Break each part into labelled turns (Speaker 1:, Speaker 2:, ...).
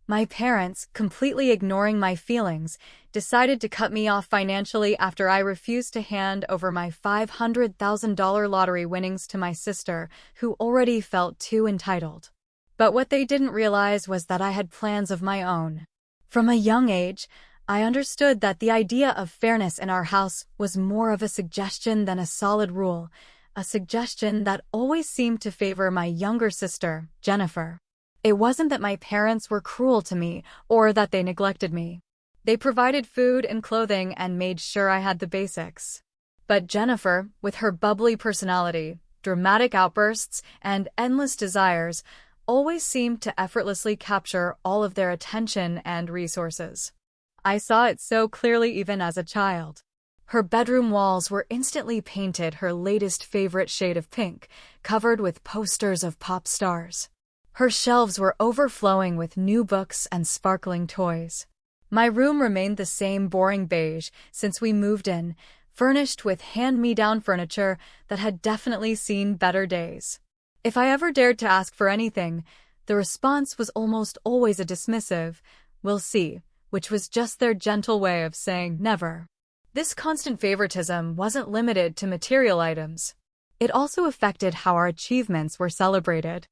Speaker 1: My parents, completely ignoring my feelings, decided to cut me off financially after I refused to hand over my $500,000 lottery winnings to my sister, who already felt too entitled. But what they didn't realize was that I had plans of my own. From a young age, I understood that the idea of fairness in our house was more of a suggestion than a solid rule, a suggestion that always seemed to favor my younger sister, Jennifer. It wasn't that my parents were cruel to me or that they neglected me. They provided food and clothing and made sure I had the basics. But Jennifer, with her bubbly personality, dramatic outbursts, and endless desires, always seemed to effortlessly capture all of their attention and resources. I saw it so clearly even as a child. Her bedroom walls were instantly painted her latest favorite shade of pink, covered with posters of pop stars. Her shelves were overflowing with new books and sparkling toys. My room remained the same boring beige since we moved in, furnished with hand-me-down furniture that had definitely seen better days. If I ever dared to ask for anything, the response was almost always a dismissive, "We'll see," which was just their gentle way of saying never. This constant favoritism wasn't limited to material items. It also affected how our achievements were celebrated.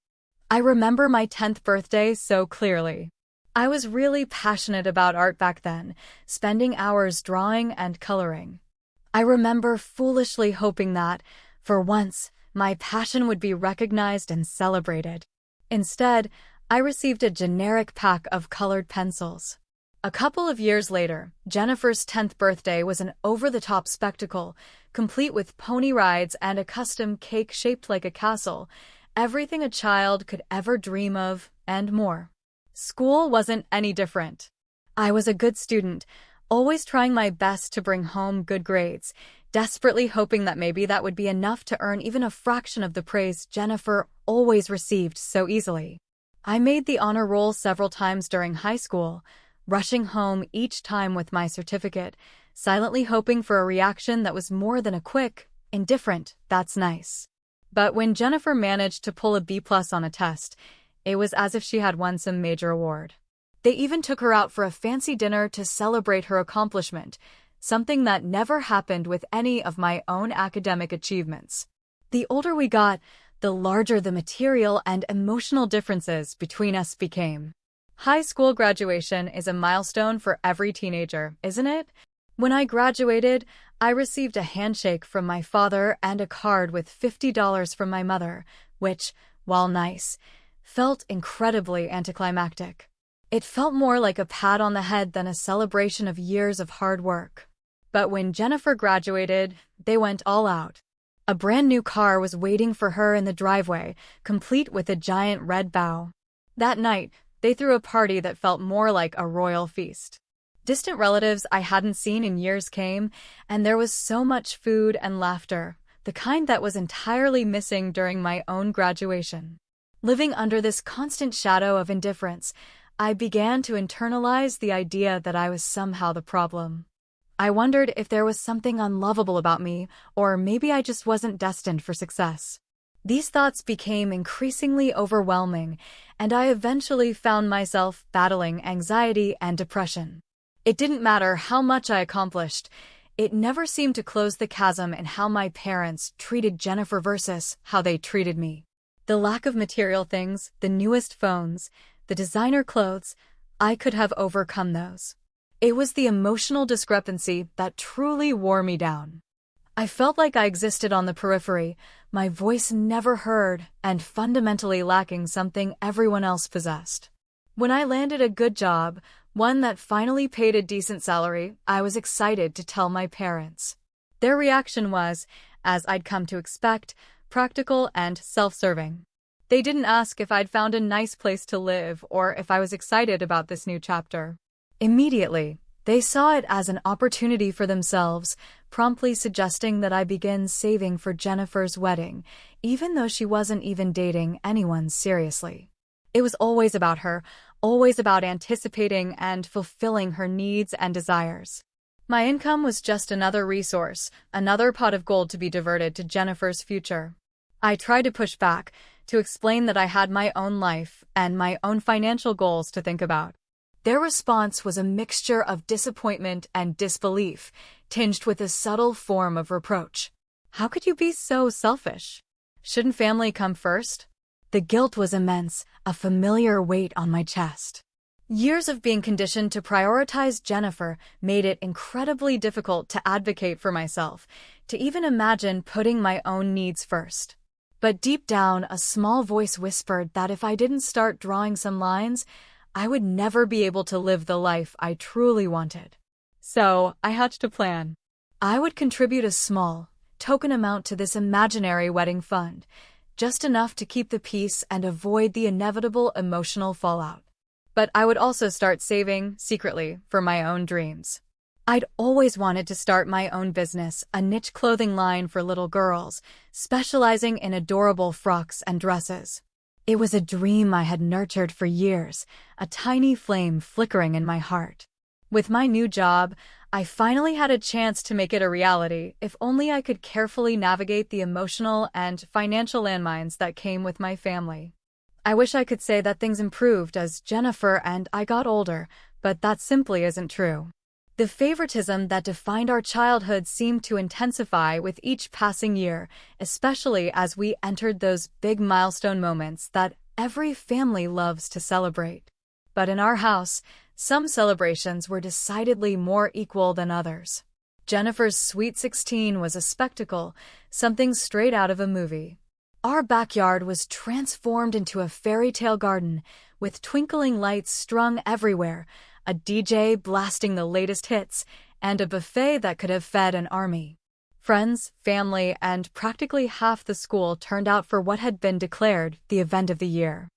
Speaker 1: I remember my 10th birthday so clearly. I was really passionate about art back then, spending hours drawing and coloring. I remember foolishly hoping that, for once, my passion would be recognized and celebrated. Instead, I received a generic pack of colored pencils. A couple of years later, Jennifer's 10th birthday was an over-the-top spectacle, complete with pony rides and a custom cake shaped like a castle, everything a child could ever dream of, and more. School wasn't any different. I was a good student, always trying my best to bring home good grades, desperately hoping that maybe that would be enough to earn even a fraction of the praise Jennifer always received so easily. I made the honor roll several times during high school, rushing home each time with my certificate, silently hoping for a reaction that was more than a quick, indifferent, "That's nice." But when Jennifer managed to pull a B+ on a test, it was as if she had won some major award. They even took her out for a fancy dinner to celebrate her accomplishment, something that never happened with any of my own academic achievements. The older we got, the larger the material and emotional differences between us became. High school graduation is a milestone for every teenager, isn't it? When I graduated, I received a handshake from my father and a card with $50 from my mother, which, while nice, felt incredibly anticlimactic. It felt more like a pat on the head than a celebration of years of hard work. But when Jennifer graduated, they went all out. A brand new car was waiting for her in the driveway, complete with a giant red bow. That night, they threw a party that felt more like a royal feast. Distant relatives I hadn't seen in years came, and there was so much food and laughter, the kind that was entirely missing during my own graduation. Living under this constant shadow of indifference, I began to internalize the idea that I was somehow the problem. I wondered if there was something unlovable about me, or maybe I just wasn't destined for success. These thoughts became increasingly overwhelming, and I eventually found myself battling anxiety and depression. It didn't matter how much I accomplished, it never seemed to close the chasm in how my parents treated Jennifer versus how they treated me. The lack of material things, the newest phones, the designer clothes, I could have overcome those. It was the emotional discrepancy that truly wore me down. I felt like I existed on the periphery, my voice never heard, and fundamentally lacking something everyone else possessed. When I landed a good job, one that finally paid a decent salary, I was excited to tell my parents. Their reaction was, as I'd come to expect, practical and self-serving. They didn't ask if I'd found a nice place to live or if I was excited about this new chapter. Immediately, they saw it as an opportunity for themselves, promptly suggesting that I begin saving for Jennifer's wedding, even though she wasn't even dating anyone seriously. It was always about her, always about anticipating and fulfilling her needs and desires. My income was just another resource, another pot of gold to be diverted to Jennifer's future. I tried to push back, to explain that I had my own life and my own financial goals to think about. Their response was a mixture of disappointment and disbelief, tinged with a subtle form of reproach. How could you be so selfish? Shouldn't family come first? The guilt was immense, a familiar weight on my chest. Years of being conditioned to prioritize Jennifer made it incredibly difficult to advocate for myself, to even imagine putting my own needs first. But deep down, a small voice whispered that if I didn't start drawing some lines, I would never be able to live the life I truly wanted. So, I hatched a plan. I would contribute a small, token amount to this imaginary wedding fund, just enough to keep the peace and avoid the inevitable emotional fallout. But I would also start saving, secretly, for my own dreams. I'd always wanted to start my own business, a niche clothing line for little girls, specializing in adorable frocks and dresses. It was a dream I had nurtured for years, a tiny flame flickering in my heart. With my new job, I finally had a chance to make it a reality, if only I could carefully navigate the emotional and financial landmines that came with my family. I wish I could say that things improved as Jennifer and I got older, but that simply isn't true. The favoritism that defined our childhood seemed to intensify with each passing year, especially as we entered those big milestone moments that every family loves to celebrate. But in our house, some celebrations were decidedly more equal than others. Jennifer's Sweet 16 was a spectacle, something straight out of a movie. Our backyard was transformed into a fairy tale garden, with twinkling lights strung everywhere, a DJ blasting the latest hits, and a buffet that could have fed an army. Friends, family, and practically half the school turned out for what had been declared the event of the year.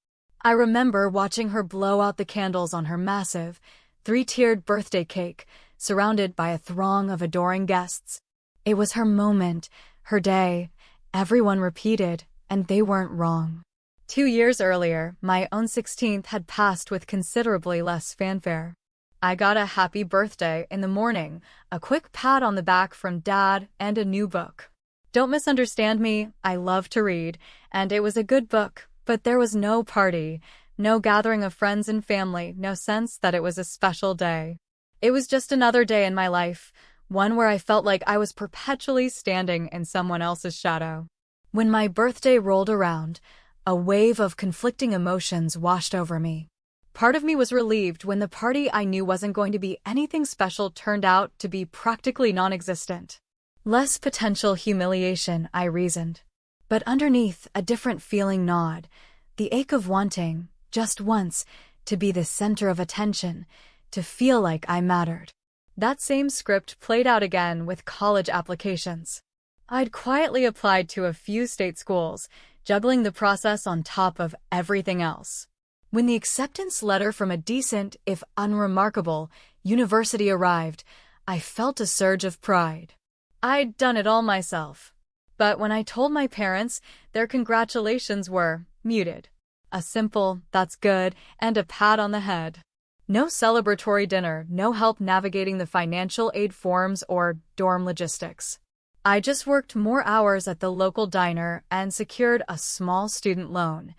Speaker 1: I remember watching her blow out the candles on her massive, three-tiered birthday cake, surrounded by a throng of adoring guests. It was her moment, her day. Everyone repeated, and they weren't wrong. 2 years earlier, my own 16th had passed with considerably less fanfare. I got a happy birthday in the morning, a quick pat on the back from Dad, and a new book. Don't misunderstand me, I love to read, and it was a good book, but there was no party, no gathering of friends and family, no sense that it was a special day. It was just another day in my life, one where I felt like I was perpetually standing in someone else's shadow. When my birthday rolled around, a wave of conflicting emotions washed over me. Part of me was relieved when the party I knew wasn't going to be anything special turned out to be practically non-existent. Less potential humiliation, I reasoned. But underneath, a different feeling gnawed, the ache of wanting, just once, to be the center of attention, to feel like I mattered. That same script played out again with college applications. I'd quietly applied to a few state schools, juggling the process on top of everything else. When the acceptance letter from a decent, if unremarkable, university arrived, I felt a surge of pride. I'd done it all myself. But when I told my parents, their congratulations were muted. A simple, "that's good," and a pat on the head. No celebratory dinner, no help navigating the financial aid forms or dorm logistics. I just worked more hours at the local diner and secured a small student loan.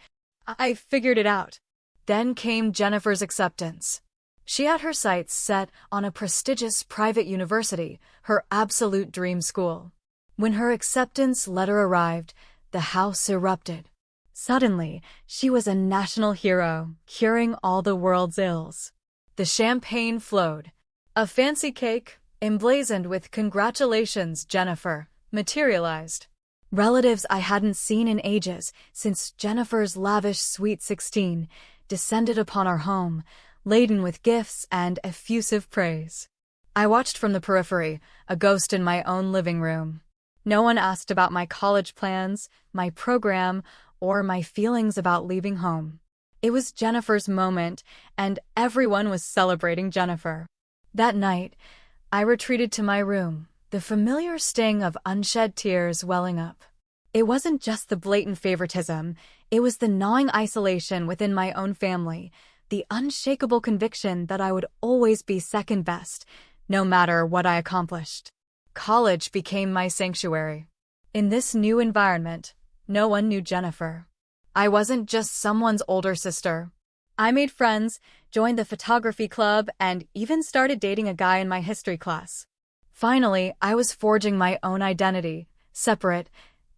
Speaker 1: I figured it out. Then came Jennifer's acceptance. She had her sights set on a prestigious private university, her absolute dream school. When her acceptance letter arrived, the house erupted. Suddenly, she was a national hero, curing all the world's ills. The champagne flowed. A fancy cake, emblazoned with "Congratulations, Jennifer," materialized. Relatives I hadn't seen in ages, since Jennifer's lavish Sweet 16, descended upon our home, laden with gifts and effusive praise. I watched from the periphery, a ghost in my own living room. No one asked about my college plans, my program, or my feelings about leaving home. It was Jennifer's moment, and everyone was celebrating Jennifer. That night, I retreated to my room, the familiar sting of unshed tears welling up. It wasn't just the blatant favoritism, it was the gnawing isolation within my own family, the unshakable conviction that I would always be second best, no matter what I accomplished. College became my sanctuary. In this new environment, no one knew Jennifer. I wasn't just someone's older sister. I made friends, joined the photography club, and even started dating a guy in my history class. Finally, I was forging my own identity, separate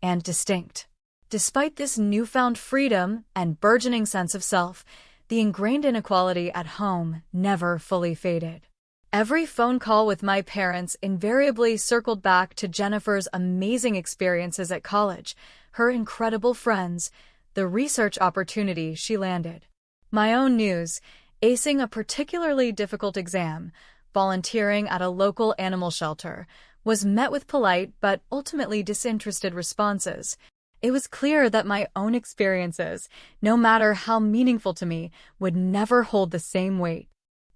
Speaker 1: and distinct. Despite this newfound freedom and burgeoning sense of self, the ingrained inequality at home never fully faded. Every phone call with my parents invariably circled back to Jennifer's amazing experiences at college, her incredible friends, the research opportunity she landed. My own news, acing a particularly difficult exam, volunteering at a local animal shelter, was met with polite but ultimately disinterested responses. It was clear that my own experiences, no matter how meaningful to me, would never hold the same weight.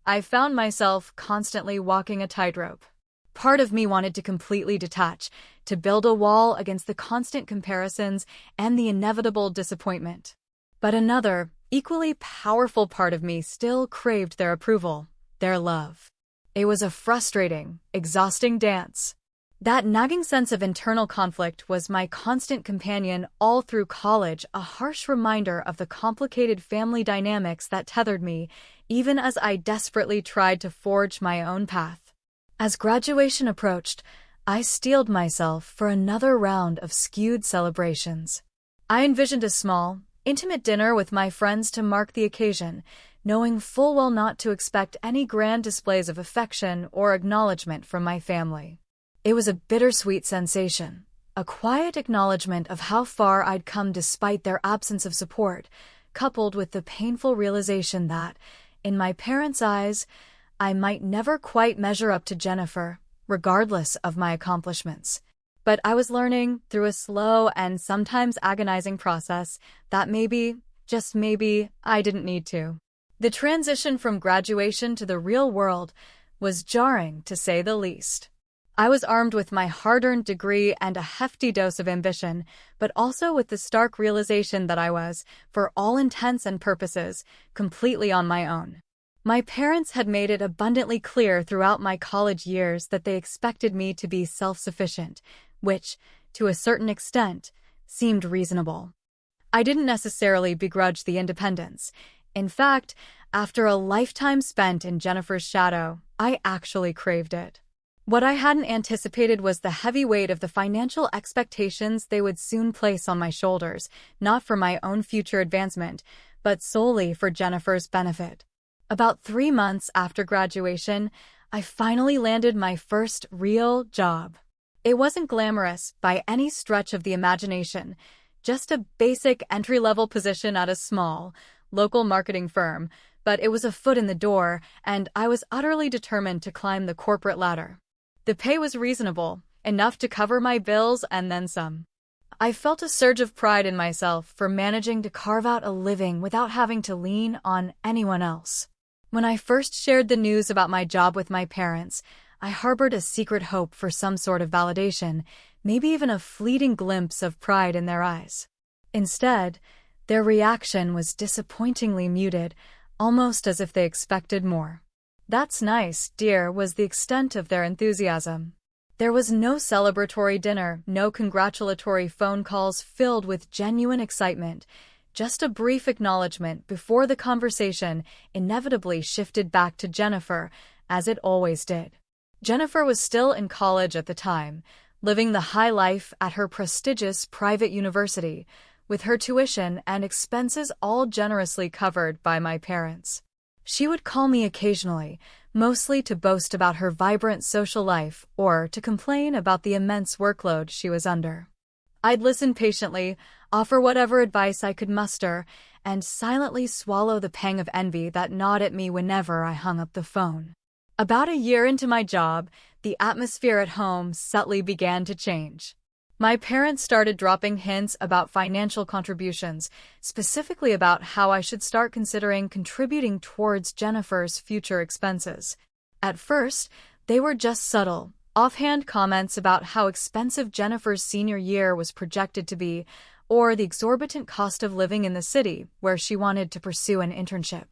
Speaker 1: I found myself constantly walking a tightrope. Part of me wanted to completely detach, to build a wall against the constant comparisons and the inevitable disappointment. But another, equally powerful part of me still craved their approval, their love. It was a frustrating, exhausting dance. That nagging sense of internal conflict was my constant companion all through college, a harsh reminder of the complicated family dynamics that tethered me, even as I desperately tried to forge my own path. As graduation approached, I steeled myself for another round of skewed celebrations. I envisioned a small, intimate dinner with my friends to mark the occasion, knowing full well not to expect any grand displays of affection or acknowledgement from my family. It was a bittersweet sensation, a quiet acknowledgement of how far I'd come despite their absence of support, coupled with the painful realization that, in my parents' eyes, I might never quite measure up to Jennifer, regardless of my accomplishments. But I was learning, through a slow and sometimes agonizing process, that maybe, just maybe, I didn't need to. The transition from graduation to the real world was jarring, to say the least. I was armed with my hard-earned degree and a hefty dose of ambition, but also with the stark realization that I was, for all intents and purposes, completely on my own. My parents had made it abundantly clear throughout my college years that they expected me to be self-sufficient, which, to a certain extent, seemed reasonable. I didn't necessarily begrudge the independence. In fact, after a lifetime spent in Jennifer's shadow, I actually craved it. What I hadn't anticipated was the heavy weight of the financial expectations they would soon place on my shoulders, not for my own future advancement, but solely for Jennifer's benefit. About 3 months after graduation, I finally landed my first real job. It wasn't glamorous by any stretch of the imagination, just a basic entry-level position at a small, local marketing firm, but it was a foot in the door, and I was utterly determined to climb the corporate ladder. The pay was reasonable, enough to cover my bills and then some. I felt a surge of pride in myself for managing to carve out a living without having to lean on anyone else. When I first shared the news about my job with my parents, I harbored a secret hope for some sort of validation, maybe even a fleeting glimpse of pride in their eyes. Instead, their reaction was disappointingly muted, almost as if they expected more. "That's nice, dear," was the extent of their enthusiasm. There was no celebratory dinner, no congratulatory phone calls filled with genuine excitement, just a brief acknowledgement before the conversation inevitably shifted back to Jennifer, as it always did. Jennifer was still in college at the time, living the high life at her prestigious private university, with her tuition and expenses all generously covered by my parents. She would call me occasionally, mostly to boast about her vibrant social life or to complain about the immense workload she was under. I'd listen patiently, offer whatever advice I could muster, and silently swallow the pang of envy that gnawed at me whenever I hung up the phone. About a year into my job, the atmosphere at home subtly began to change. My parents started dropping hints about financial contributions, specifically about how I should start considering contributing towards Jennifer's future expenses. At first, they were just subtle, offhand comments about how expensive Jennifer's senior year was projected to be, or the exorbitant cost of living in the city where she wanted to pursue an internship.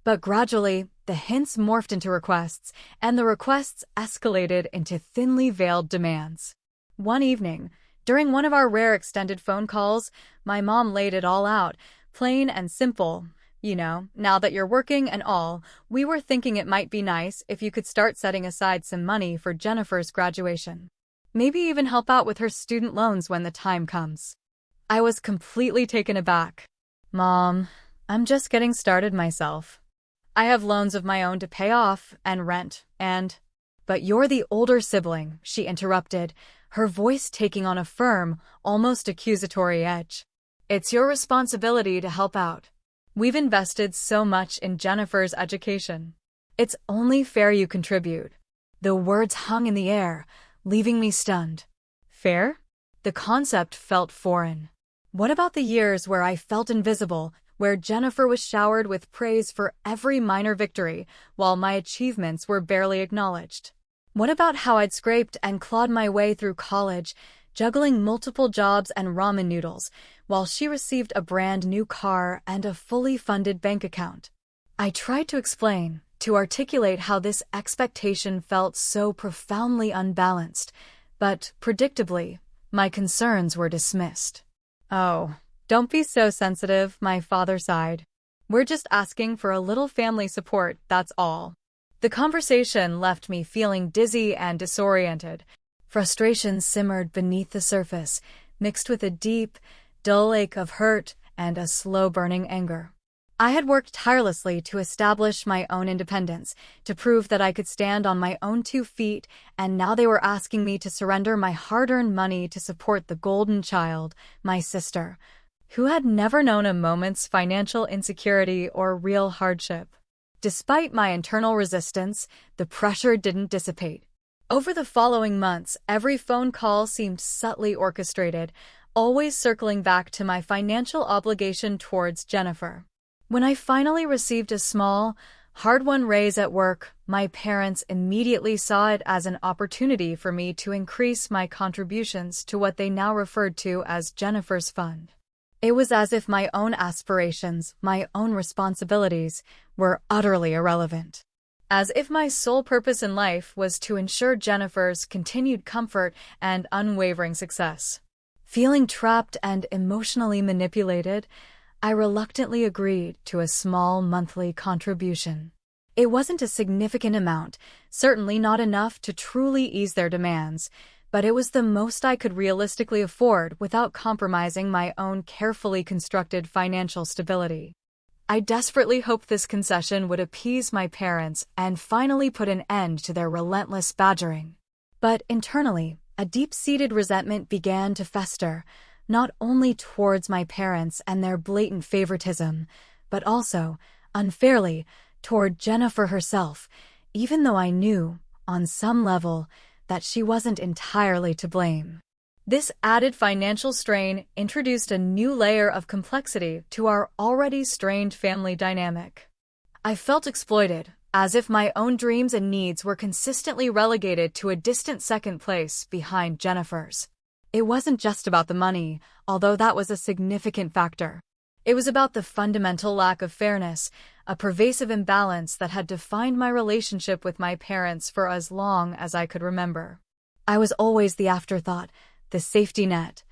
Speaker 1: But gradually, the hints morphed into requests, and the requests escalated into thinly veiled demands. One evening, during one of our rare extended phone calls, my mom laid it all out, plain and simple, Now that you're working and all, we were thinking it might be nice if you could start setting aside some money for Jennifer's graduation. Maybe even help out with her student loans when the time comes." I was completely taken aback. "Mom, I'm just getting started myself. I have loans of my own to pay off and rent, and—" "But you're the older sibling," she interrupted, her voice taking on a firm, almost accusatory edge. "It's your responsibility to help out. We've invested so much in Jennifer's education. It's only fair you contribute." The words hung in the air, leaving me stunned. Fair? The concept felt foreign. What about the years where I felt invisible, where Jennifer was showered with praise for every minor victory, while my achievements were barely acknowledged? What about how I'd scraped and clawed my way through college, juggling multiple jobs and ramen noodles, while she received a brand new car and a fully funded bank account? I tried to explain, to articulate how this expectation felt so profoundly unbalanced, but, predictably, my concerns were dismissed. "Oh, don't be so sensitive," my father sighed. "We're just asking for a little family support, that's all." The conversation left me feeling dizzy and disoriented. Frustration simmered beneath the surface, mixed with a deep, dull ache of hurt and a slow-burning anger. I had worked tirelessly to establish my own independence, to prove that I could stand on my own 2 feet, and now they were asking me to surrender my hard-earned money to support the golden child, my sister, who had never known a moment's financial insecurity or real hardship. Despite my internal resistance, the pressure didn't dissipate. Over the following months, every phone call seemed subtly orchestrated, always circling back to my financial obligation towards Jennifer. When I finally received a small, hard-won raise at work, my parents immediately saw it as an opportunity for me to increase my contributions to what they now referred to as Jennifer's fund. It was as if my own aspirations, my own responsibilities, were utterly irrelevant. As if my sole purpose in life was to ensure Jennifer's continued comfort and unwavering success. Feeling trapped and emotionally manipulated, I reluctantly agreed to a small monthly contribution. It wasn't a significant amount, certainly not enough to truly ease their demands, but it was the most I could realistically afford without compromising my own carefully constructed financial stability. I desperately hoped this concession would appease my parents and finally put an end to their relentless badgering. But internally, a deep-seated resentment began to fester, not only towards my parents and their blatant favoritism, but also, unfairly, toward Jennifer herself, even though I knew, on some level, that she wasn't entirely to blame. This added financial strain introduced a new layer of complexity to our already strained family dynamic. I felt exploited, as if my own dreams and needs were consistently relegated to a distant second place behind Jennifer's. It wasn't just about the money, although that was a significant factor. It was about the fundamental lack of fairness, a pervasive imbalance that had defined my relationship with my parents for as long as I could remember. I was always the afterthought, the safety net,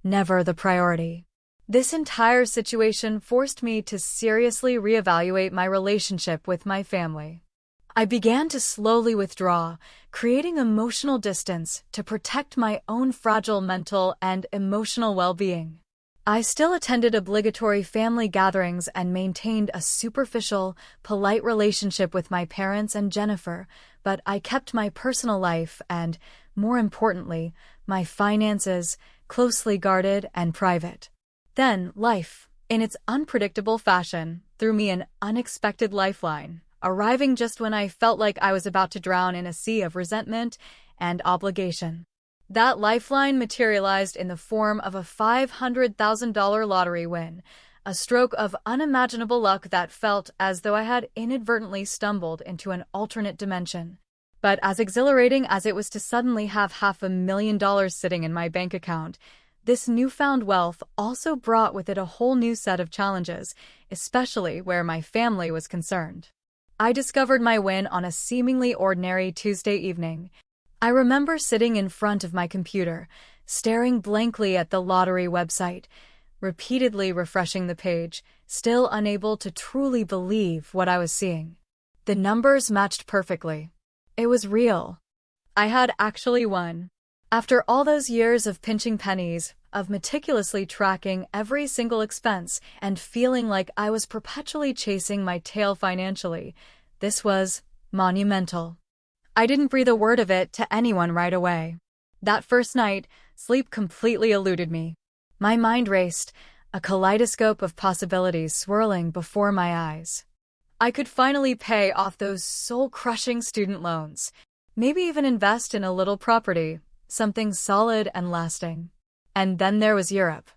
Speaker 1: never the priority. This entire situation forced me to seriously reevaluate my relationship with my family. I began to slowly withdraw, creating emotional distance to protect my own fragile mental and emotional well-being. I still attended obligatory family gatherings and maintained a superficial, polite relationship with my parents and Jennifer, but I kept my personal life and, more importantly, my finances closely guarded and private. Then, life, in its unpredictable fashion, threw me an unexpected lifeline, arriving just when I felt like I was about to drown in a sea of resentment and obligation. That lifeline materialized in the form of a $500,000 lottery win, a stroke of unimaginable luck that felt as though I had inadvertently stumbled into an alternate dimension. But as exhilarating as it was to suddenly have $500,000 sitting in my bank account, this newfound wealth also brought with it a whole new set of challenges, especially where my family was concerned. I discovered my win on a seemingly ordinary Tuesday evening. I remember sitting in front of my computer, staring blankly at the lottery website, repeatedly refreshing the page, still unable to truly believe what I was seeing. The numbers matched perfectly. It was real. I had actually won. After all those years of pinching pennies, of meticulously tracking every single expense, and feeling like I was perpetually chasing my tail financially, this was monumental. I didn't breathe a word of it to anyone right away. That first night, sleep completely eluded me. My mind raced, a kaleidoscope of possibilities swirling before my eyes. I could finally pay off those soul-crushing student loans, maybe even invest in a little property, something solid and lasting. And then there was Europe.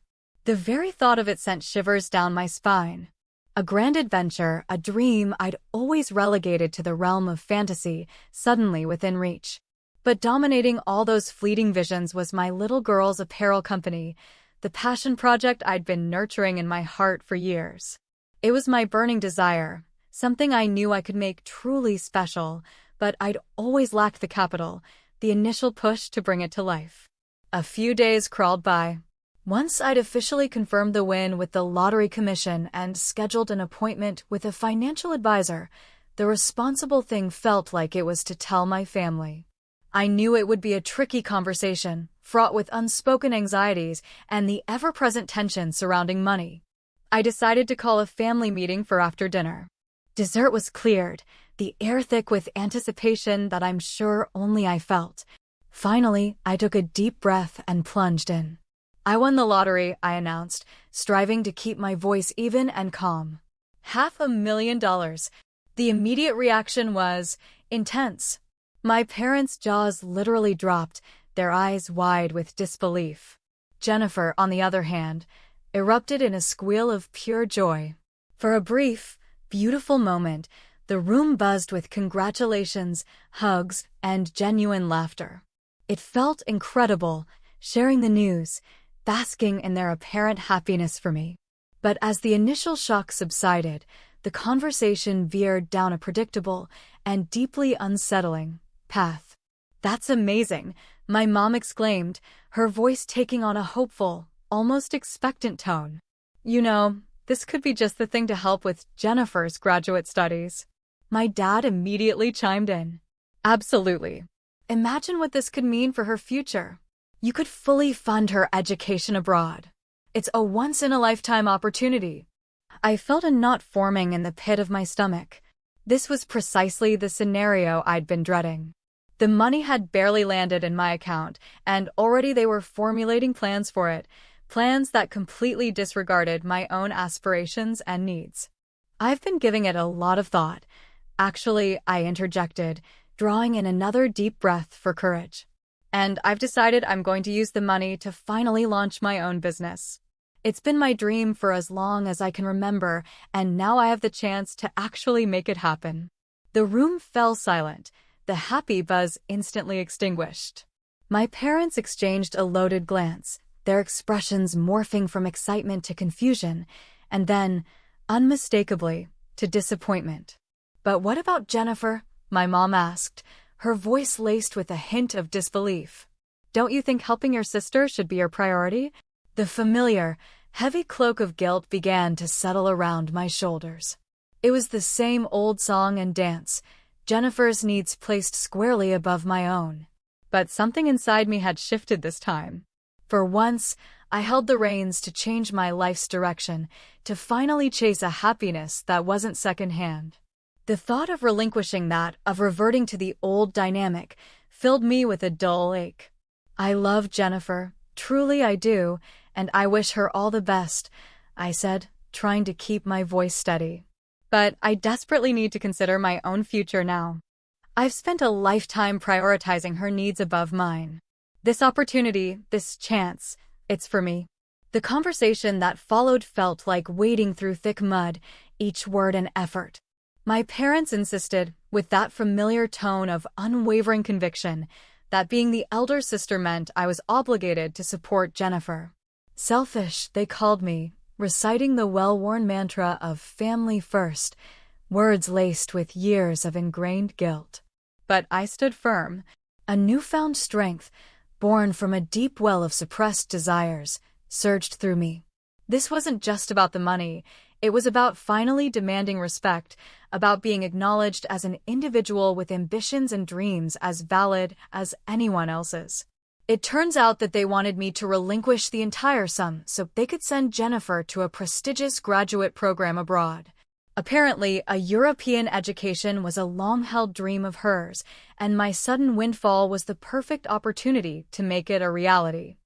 Speaker 1: The very thought of it sent shivers down my spine. A grand adventure, a dream I'd always relegated to the realm of fantasy, suddenly within reach. But dominating all those fleeting visions was my little girl's apparel company, the passion project I'd been nurturing in my heart for years. It was my burning desire, something I knew I could make truly special, but I'd always lacked the capital, the initial push to bring it to life. A few days crawled by. Once I'd officially confirmed the win with the lottery commission and scheduled an appointment with a financial advisor, the responsible thing felt like it was to tell my family. I knew it would be a tricky conversation, fraught with unspoken anxieties and the ever-present tension surrounding money. I decided to call a family meeting for after dinner. Dessert was cleared, the air thick with anticipation that I'm sure only I felt. Finally, I took a deep breath and plunged in. I won the lottery, I announced, striving to keep my voice even and calm. $500,000. The immediate reaction was intense. My parents' jaws literally dropped, their eyes wide with disbelief. Jennifer, on the other hand, erupted in a squeal of pure joy. For a brief, beautiful moment, the room buzzed with congratulations, hugs, and genuine laughter. It felt incredible, sharing the news, basking in their apparent happiness for me. But as the initial shock subsided, the conversation veered down a predictable and deeply unsettling path. "That's amazing," my mom exclaimed, her voice taking on a hopeful, almost expectant tone. "You know, this could be just the thing to help with Jennifer's graduate studies." My dad immediately chimed in. "Absolutely. Imagine what this could mean for her future. You could fully fund her education abroad. It's a once-in-a-lifetime opportunity." I felt a knot forming in the pit of my stomach. This was precisely the scenario I'd been dreading. The money had barely landed in my account, and already they were formulating plans for it, plans that completely disregarded my own aspirations and needs. "I've been giving it a lot of thought." Actually, I interjected, drawing in another deep breath for courage. "And I've decided I'm going to use the money to finally launch my own business. It's been my dream for as long as I can remember, and now I have the chance to actually make it happen." The room fell silent, the happy buzz instantly extinguished. My parents exchanged a loaded glance, their expressions morphing from excitement to confusion, and then, unmistakably, to disappointment. "But what about Jennifer?" my mom asked, her voice laced with a hint of disbelief. "Don't you think helping your sister should be your priority?" The familiar, heavy cloak of guilt began to settle around my shoulders. It was the same old song and dance, Jennifer's needs placed squarely above my own. But something inside me had shifted this time. For once, I held the reins to change my life's direction, to finally chase a happiness that wasn't secondhand. The thought of relinquishing that, of reverting to the old dynamic, filled me with a dull ache. "I love Jennifer, truly I do, and I wish her all the best," I said, trying to keep my voice steady. "But I desperately need to consider my own future now. I've spent a lifetime prioritizing her needs above mine. This opportunity, this chance, it's for me." The conversation that followed felt like wading through thick mud, each word an effort. My parents insisted, with that familiar tone of unwavering conviction, that being the elder sister meant I was obligated to support Jennifer. Selfish, they called me, reciting the well-worn mantra of family first, words laced with years of ingrained guilt. But I stood firm. A newfound strength, born from a deep well of suppressed desires, surged through me. This wasn't just about the money. It was about finally demanding respect, about being acknowledged as an individual with ambitions and dreams as valid as anyone else's. It turns out that they wanted me to relinquish the entire sum so they could send Jennifer to a prestigious graduate program abroad. Apparently, a European education was a long-held dream of hers, and my sudden windfall was the perfect opportunity to make it a reality.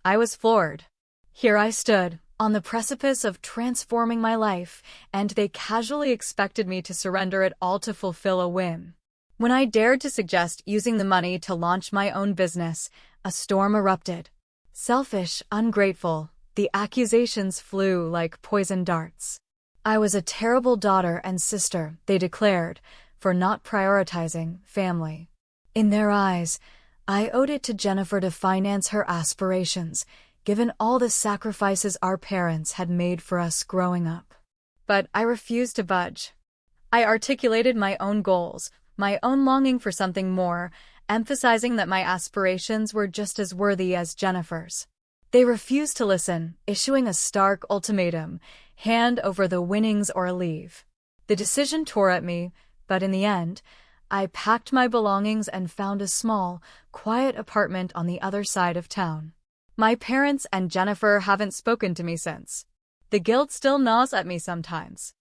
Speaker 1: I was floored. Here I stood, on the precipice of transforming my life, and they casually expected me to surrender it all to fulfill a whim. When I dared to suggest using the money to launch my own business, a storm erupted. Selfish, ungrateful, the accusations flew like poison darts. I was a terrible daughter and sister, they declared, for not prioritizing family. In their eyes, I owed it to Jennifer to finance her aspirations, given all the sacrifices our parents had made for us growing up. But I refused to budge. I articulated my own goals, my own longing for something more, emphasizing that my aspirations were just as worthy as Jennifer's. They refused to listen, issuing a stark ultimatum: hand over the winnings or leave. The decision tore at me, but in the end, I packed my belongings and found a small, quiet apartment on the other side of town. My parents and Jennifer haven't spoken to me since. The guilt still gnaws at me sometimes.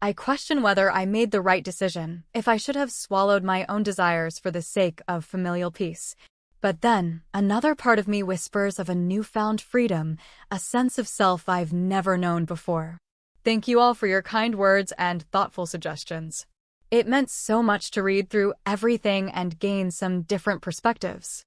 Speaker 1: I question whether I made the right decision, if I should have swallowed my own desires for the sake of familial peace. But then, another part of me whispers of a newfound freedom, a sense of self I've never known before. Thank you all for your kind words and thoughtful suggestions. It meant so much to read through everything and gain some different perspectives.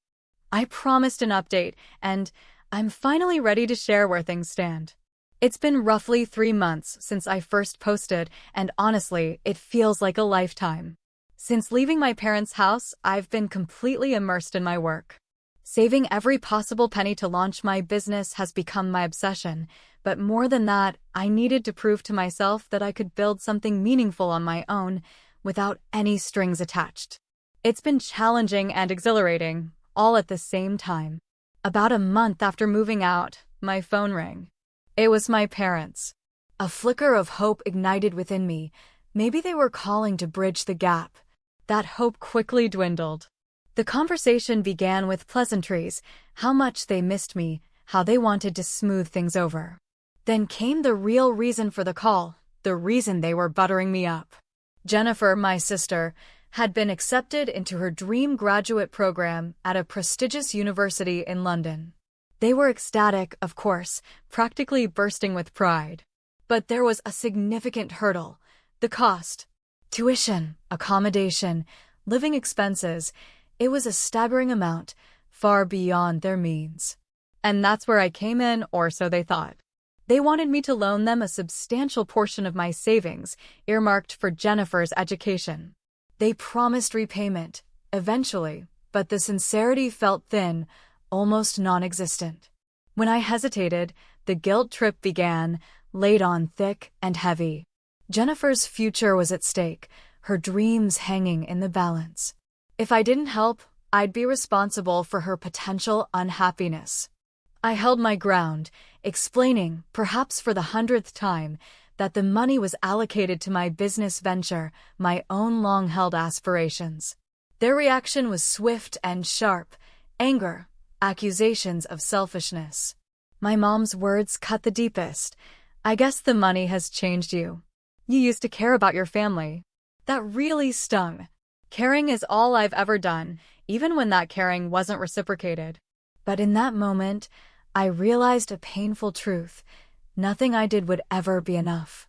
Speaker 1: I promised an update, and I'm finally ready to share where things stand. It's been roughly 3 months since I first posted, and honestly, it feels like a lifetime. Since leaving my parents' house, I've been completely immersed in my work. Saving every possible penny to launch my business has become my obsession, but more than that, I needed to prove to myself that I could build something meaningful on my own, without any strings attached. It's been challenging and exhilarating, all at the same time. About a month after moving out, my phone rang. It was my parents. A flicker of hope ignited within me. Maybe they were calling to bridge the gap. That hope quickly dwindled. The conversation began with pleasantries, how much they missed me, how they wanted to smooth things over. Then came the real reason for the call, the reason they were buttering me up. Jennifer, my sister, had been accepted into her dream graduate program at a prestigious university in London. They were ecstatic, of course, practically bursting with pride. But there was a significant hurdle: the cost. Tuition, accommodation, living expenses. It was a staggering amount, far beyond their means. And that's where I came in, or so they thought. They wanted me to loan them a substantial portion of my savings, earmarked for Jennifer's education. They promised repayment, eventually, but the sincerity felt thin, almost non-existent. When I hesitated, the guilt trip began, laid on thick and heavy. Jennifer's future was at stake, her dreams hanging in the balance. If I didn't help, I'd be responsible for her potential unhappiness. I held my ground, explaining, perhaps for the 100th time, that the money was allocated to my business venture, my own long-held aspirations. Their reaction was swift and sharp: anger, accusations of selfishness. My mom's words cut the deepest. "I guess the money has changed you. You used to care about your family." That really stung. Caring is all I've ever done, even when that caring wasn't reciprocated. But in that moment, I realized a painful truth: nothing I did would ever be enough.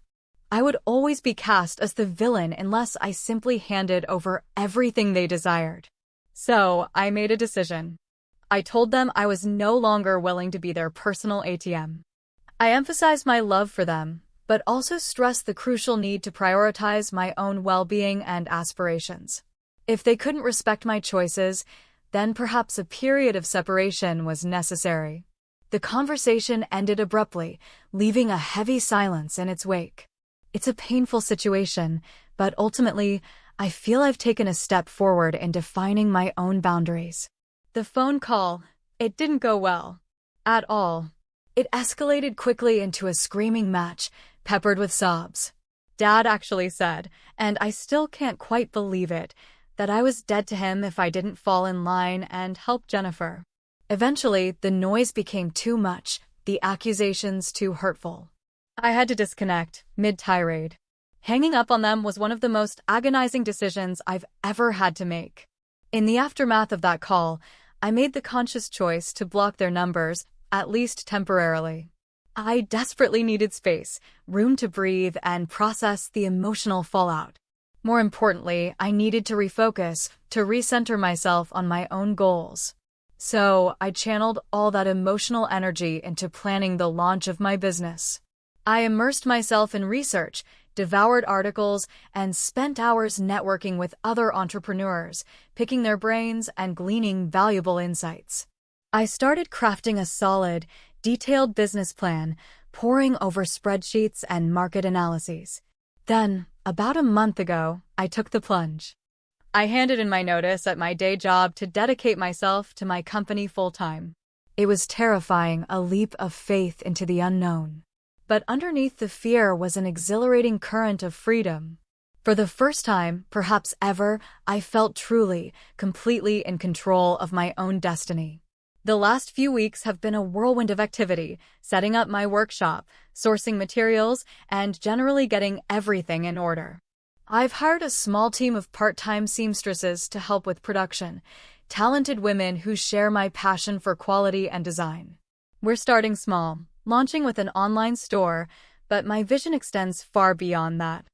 Speaker 1: I would always be cast as the villain unless I simply handed over everything they desired. So, I made a decision. I told them I was no longer willing to be their personal ATM. I emphasized my love for them, but also stressed the crucial need to prioritize my own well-being and aspirations. If they couldn't respect my choices, then perhaps a period of separation was necessary. The conversation ended abruptly, leaving a heavy silence in its wake. It's a painful situation, but ultimately, I feel I've taken a step forward in defining my own boundaries. The phone call, it didn't go well. At all. It escalated quickly into a screaming match, peppered with sobs. Dad actually said, and I still can't quite believe it, that I was dead to him if I didn't fall in line and help Jennifer. Eventually, the noise became too much, the accusations too hurtful. I had to disconnect, mid-tirade. Hanging up on them was one of the most agonizing decisions I've ever had to make. In the aftermath of that call, I made the conscious choice to block their numbers, at least temporarily. I desperately needed space, room to breathe, and process the emotional fallout. More importantly, I needed to refocus, to recenter myself on my own goals. So, I channeled all that emotional energy into planning the launch of my business. I immersed myself in research, devoured articles, and spent hours networking with other entrepreneurs, picking their brains and gleaning valuable insights. I started crafting a solid, detailed business plan, poring over spreadsheets and market analyses. Then, about a month ago, I took the plunge. I handed in my notice at my day job to dedicate myself to my company full-time. It was terrifying, a leap of faith into the unknown. But underneath the fear was an exhilarating current of freedom. For the first time, perhaps ever, I felt truly, completely in control of my own destiny. The last few weeks have been a whirlwind of activity, setting up my workshop, sourcing materials, and generally getting everything in order. I've hired a small team of part-time seamstresses to help with production, talented women who share my passion for quality and design. We're starting small, launching with an online store, but my vision extends far beyond that.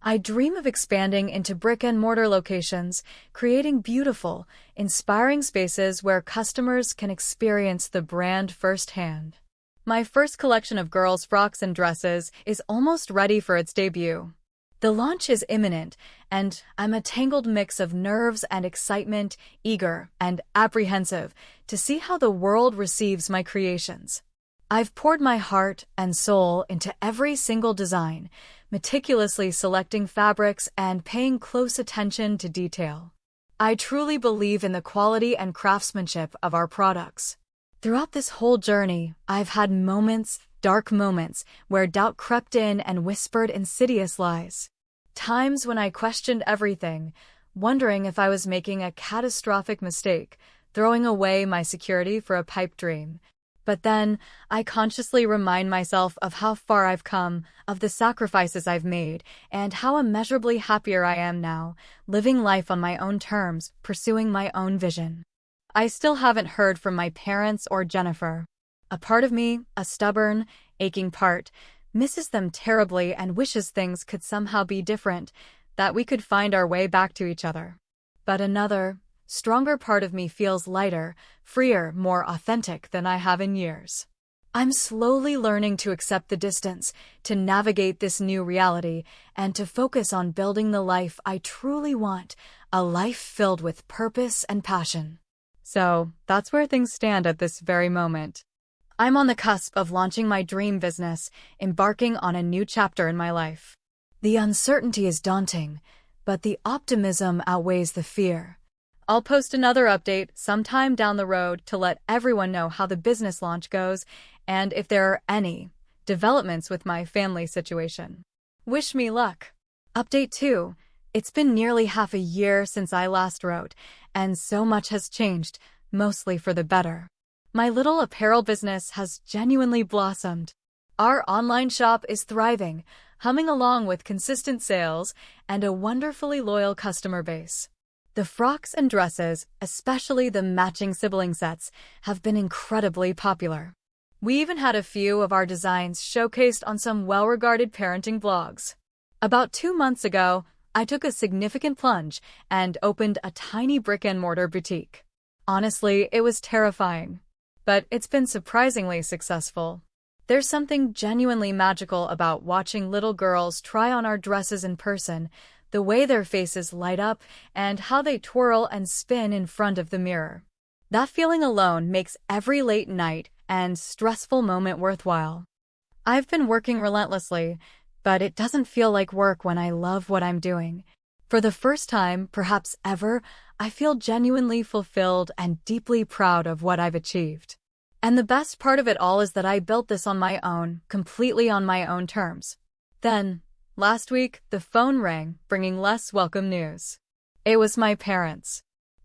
Speaker 1: I dream of expanding into brick-and-mortar locations, creating beautiful, inspiring spaces where customers can experience the brand firsthand. My first collection of girls' frocks and dresses is almost ready for its debut. The launch is imminent, and I'm a tangled mix of nerves and excitement, eager and apprehensive to see how the world receives my creations. I've poured my heart and soul into every single design, meticulously selecting fabrics and paying close attention to detail. I truly believe in the quality and craftsmanship of our products. Throughout this whole journey, I've had moments, dark moments, where doubt crept in and whispered insidious lies. Times when I questioned everything, wondering if I was making a catastrophic mistake, throwing away my security for a pipe dream. But then, I consciously remind myself of how far I've come, of the sacrifices I've made, and how immeasurably happier I am now, living life on my own terms, pursuing my own vision. I still haven't heard from my parents or Jennifer. A part of me, a stubborn, aching part, misses them terribly and wishes things could somehow be different, that we could find our way back to each other. But another, stronger part of me feels lighter, freer, more authentic than I have in years. I'm slowly learning to accept the distance, to navigate this new reality, and to focus on building the life I truly want, a life filled with purpose and passion. So, that's where things stand at this very moment. I'm on the cusp of launching my dream business, embarking on a new chapter in my life. The uncertainty is daunting, but the optimism outweighs the fear. I'll post another update sometime down the road to let everyone know how the business launch goes and if there are any developments with my family situation. Wish me luck. Update 2. It's been nearly half a year since I last wrote, and so much has changed, mostly for the better. My little apparel business has genuinely blossomed. Our online shop is thriving, humming along with consistent sales and a wonderfully loyal customer base. The frocks and dresses, especially the matching sibling sets, have been incredibly popular. We even had a few of our designs showcased on some well-regarded parenting blogs. About 2 months ago, I took a significant plunge and opened a tiny brick-and-mortar boutique. Honestly, it was terrifying, but it's been surprisingly successful. There's something genuinely magical about watching little girls try on our dresses in person, the way their faces light up, and how they twirl and spin in front of the mirror. That feeling alone makes every late night and stressful moment worthwhile. I've been working relentlessly, but it doesn't feel like work when I love what I'm doing. For the first time, perhaps ever, I feel genuinely fulfilled and deeply proud of what I've achieved. And the best part of it all is that I built this on my own, completely on my own terms. Then, last week, the phone rang, bringing less welcome news. It was my parents.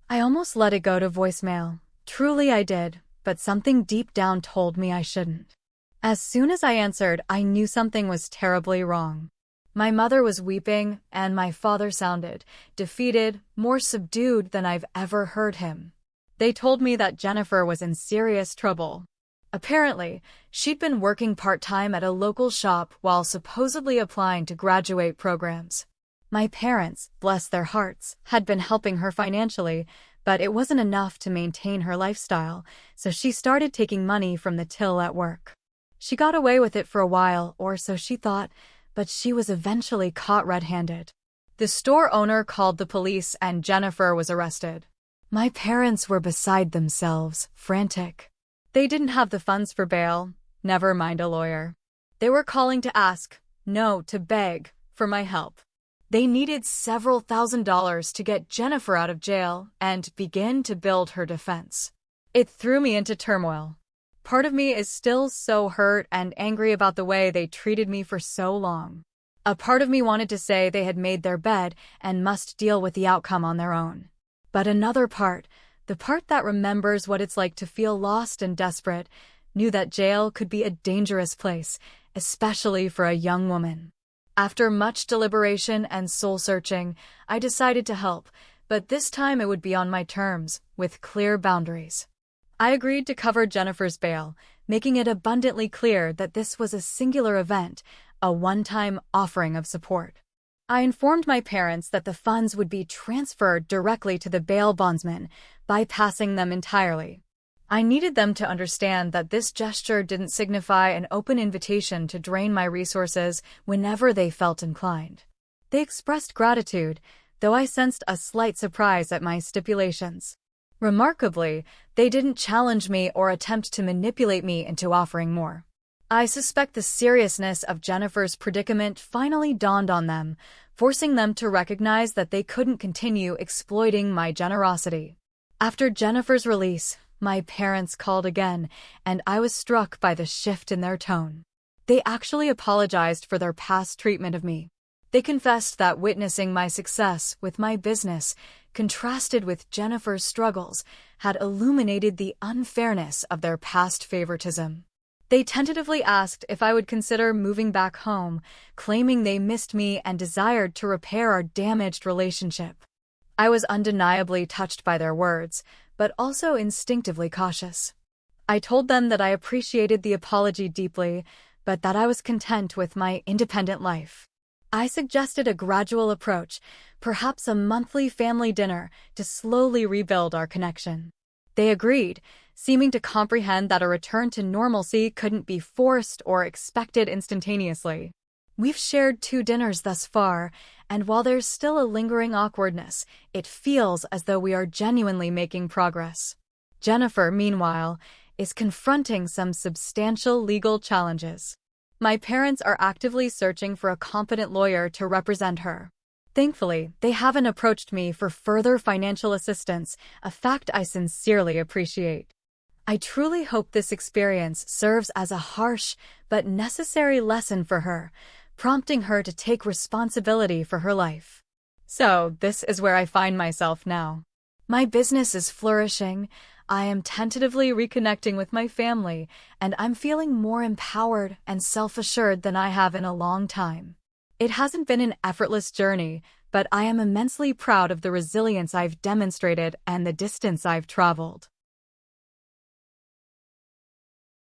Speaker 1: I almost let it go to voicemail. Truly I did, but something deep down told me I shouldn't. As soon as I answered, I knew something was terribly wrong. My mother was weeping, and my father sounded defeated, more subdued than I've ever heard him. They told me that Jennifer was in serious trouble. Apparently, she'd been working part-time at a local shop while supposedly applying to graduate programs. My parents, bless their hearts, had been helping her financially, but it wasn't enough to maintain her lifestyle, so she started taking money from the till at work. She got away with it for a while, or so she thought, but she was eventually caught red-handed. The store owner called the police and Jennifer was arrested. My parents were beside themselves, frantic. They didn't have the funds for bail, never mind a lawyer. They were calling to ask, no, to beg, for my help. They needed several $1,000s to get Jennifer out of jail and begin to build her defense. It threw me into turmoil. Part of me is still so hurt and angry about the way they treated me for so long. A part of me wanted to say they had made their bed and must deal with the outcome on their own. But another part, the part that remembers what it's like to feel lost and desperate, knew that jail could be a dangerous place, especially for a young woman. After much deliberation and soul-searching, I decided to help, but this time it would be on my terms, with clear boundaries. I agreed to cover Jennifer's bail, making it abundantly clear that this was a singular event, a one-time offering of support. I informed my parents that the funds would be transferred directly to the bail bondsman, bypassing them entirely. I needed them to understand that this gesture didn't signify an open invitation to drain my resources whenever they felt inclined. They expressed gratitude, though I sensed a slight surprise at my stipulations. Remarkably, they didn't challenge me or attempt to manipulate me into offering more. I suspect the seriousness of Jennifer's predicament finally dawned on them, forcing them to recognize that they couldn't continue exploiting my generosity. After Jennifer's release, my parents called again, and I was struck by the shift in their tone. They actually apologized for their past treatment of me. They confessed that witnessing my success with my business, contrasted with Jennifer's struggles, had illuminated the unfairness of their past favoritism. They tentatively asked if I would consider moving back home, claiming they missed me and desired to repair our damaged relationship. I was undeniably touched by their words, but also instinctively cautious. I told them that I appreciated the apology deeply, but that I was content with my independent life. I suggested a gradual approach, perhaps a monthly family dinner, to slowly rebuild our connection. They agreed, seeming to comprehend that a return to normalcy couldn't be forced or expected instantaneously. We've shared 2 dinners thus far, and while there's still a lingering awkwardness, it feels as though we are genuinely making progress. Jennifer, meanwhile, is confronting some substantial legal challenges. My parents are actively searching for a competent lawyer to represent her. Thankfully, they haven't approached me for further financial assistance, a fact I sincerely appreciate. I truly hope this experience serves as a harsh but necessary lesson for her, prompting her to take responsibility for her life. So, this is where I find myself now. My business is flourishing, I am tentatively reconnecting with my family, and I'm feeling more empowered and self-assured than I have in a long time. It hasn't been an effortless journey, but I am immensely proud of the resilience I've demonstrated and the distance I've traveled.